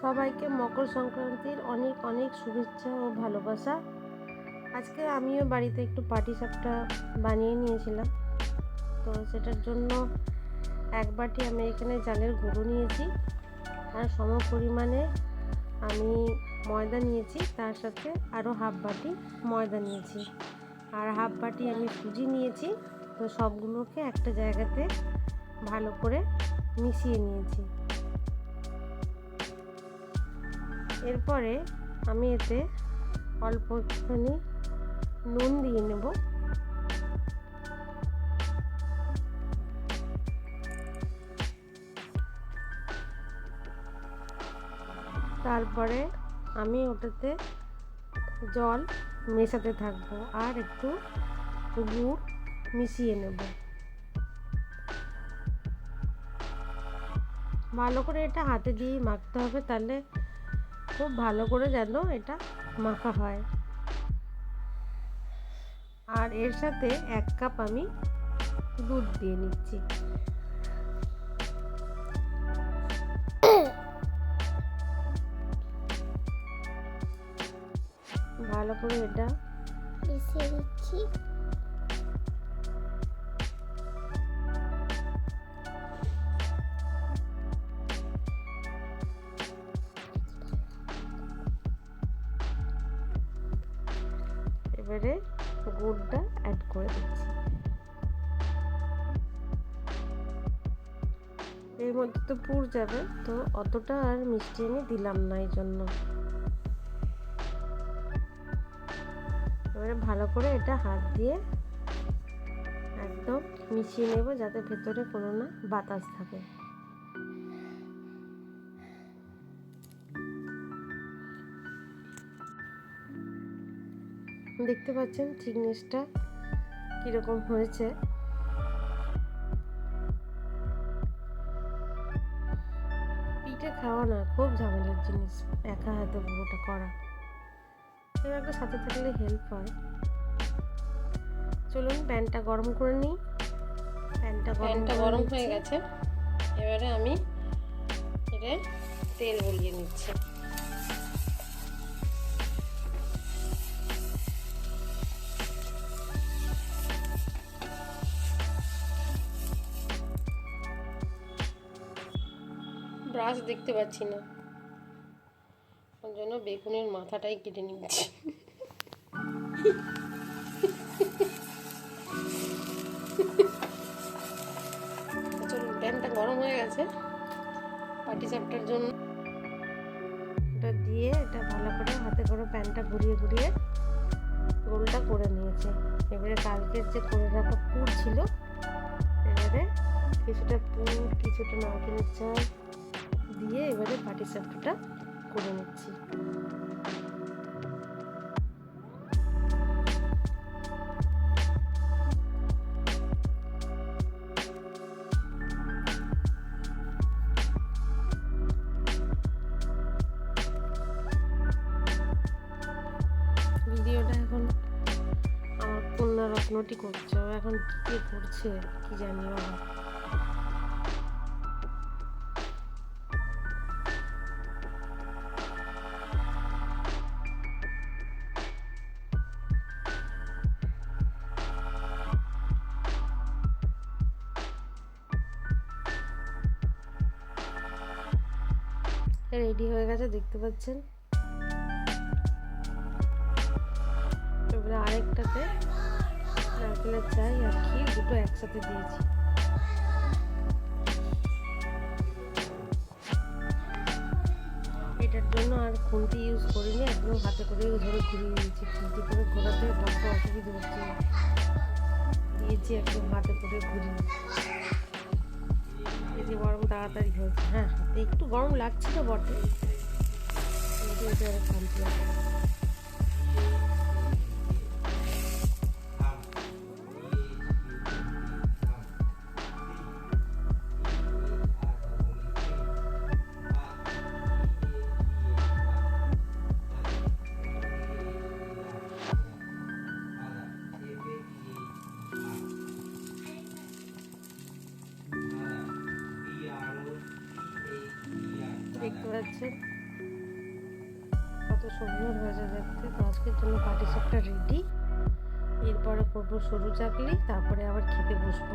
সবাইকে মকর সংক্রান্তির অনেক অনেক শুভেচ্ছা ও ভালোবাসা। আজকে আমিও বাড়িতে একটু পাটিসাপটা বানিয়ে নিয়েছিলাম। তো সেটার জন্য এক বাটি আমি এখানে চালের গুঁড়ো নিয়েছি, আর সম পরিমাণে আমি ময়দা নিয়েছি, তার সাথে আরও হাফ বাটি ময়দা নিয়েছি, আর হাফ বাটি আমি সুজি নিয়েছি। তো সবগুলোকে একটা জায়গাতে ভালো করে মিশিয়ে নিয়েছি। এরপরে আমি এতে অল্প একটুখানি নুন দিয়ে নেব। তারপরে আমি ওটাতে জল মেশাতে থাকবো আর একটু গুড় মিশিয়ে নেব। ভালো করে এটা হাতে দিয়ে মাখতে হবে, তাহলে খুব ভালো করে যেন এটা মাখা হয়। আর এর সাথে 1 কাপ আমি দুধ দিয়ে নিচ্ছি। ভালো করে এটা মিশিয়ে দিচ্ছি। এবারে গুড়টা অ্যাড করে দিচ্ছি। এর মধ্যে তো পুর যাবে, তো অতটা আর মিষ্টি আমি দিলাম না এই জন্য। এবারে ভালো করে এটা হাত দিয়ে একদম মিশিয়ে নেব, যাতে ভেতরে কোনো না বাতাস থাকে। দেখতে পাচ্ছেন থিকনেসটা কীরকম হয়েছে। পিঠে খাওয়া না খুব ঝামেলার জিনিস, একা হাতে পুরোটা করা। কেউ একটা সাথে থাকলে হেল্প হয়। চলুন প্যানটা গরম করে নিই। প্যানটা গরম হয়ে গেছে। এবারে আমি এটা তেল গলিয়ে নিচ্ছি। ব্রাশ দেখতে পাচ্ছি না, ওর জন্য বেগুনের মাথাটাই কেটে নিচ্ছি। চলুন, প্যানটা গরম হয়ে গেছে পাটিসাপটার জন্য। এটা দিয়ে এটা ভালো করে হাতে করে প্যানটা ঘুরিয়ে ঘুরিয়ে গোলটা করে নিয়েছে। এবারে কালকের যে করে রাখা পুর ছিল, এবারে কিছুটা পুর কিছুটা নারকেলের চাল দিয়ে এবারে পাটিসাপটাটা করে নিচ্ছি। ভিডিওটা এখন আমার কন্যা রত্নটি করছে, ও এখন কি করছে কি জানি। বাবা রেডি হয়ে গেছে, দেখতে পাচ্ছেন। এবারে আরেকটাতে নারকেলের চাই আর ঘি দুটো একসাথে দিয়েছি। এটার জন্য আর খুন্তি ইউজ করিনি, একদম হাতে করে ধরে ঘুরিয়ে দিয়েছি। খুন্তি করে ঘোরাতে বড্ড অসুবিধা হচ্ছে, দিয়েছি একদম হাতে করে ঘুরিয়ে। এই যে গরম তাড়াতাড়ি হয়েছে। হ্যাঁ, হাতে একটু গরম লাগছিল বটে, কিন্তু এটা শান্তি আছে। দেখতে পাচ্ছেন সুন্দর হয়েছে দেখতে। তো আজকের জন্য পাটিসাপটা রেডি। এরপরে করবো সরু চাকলি, তারপরে আবার খেতে বসবো।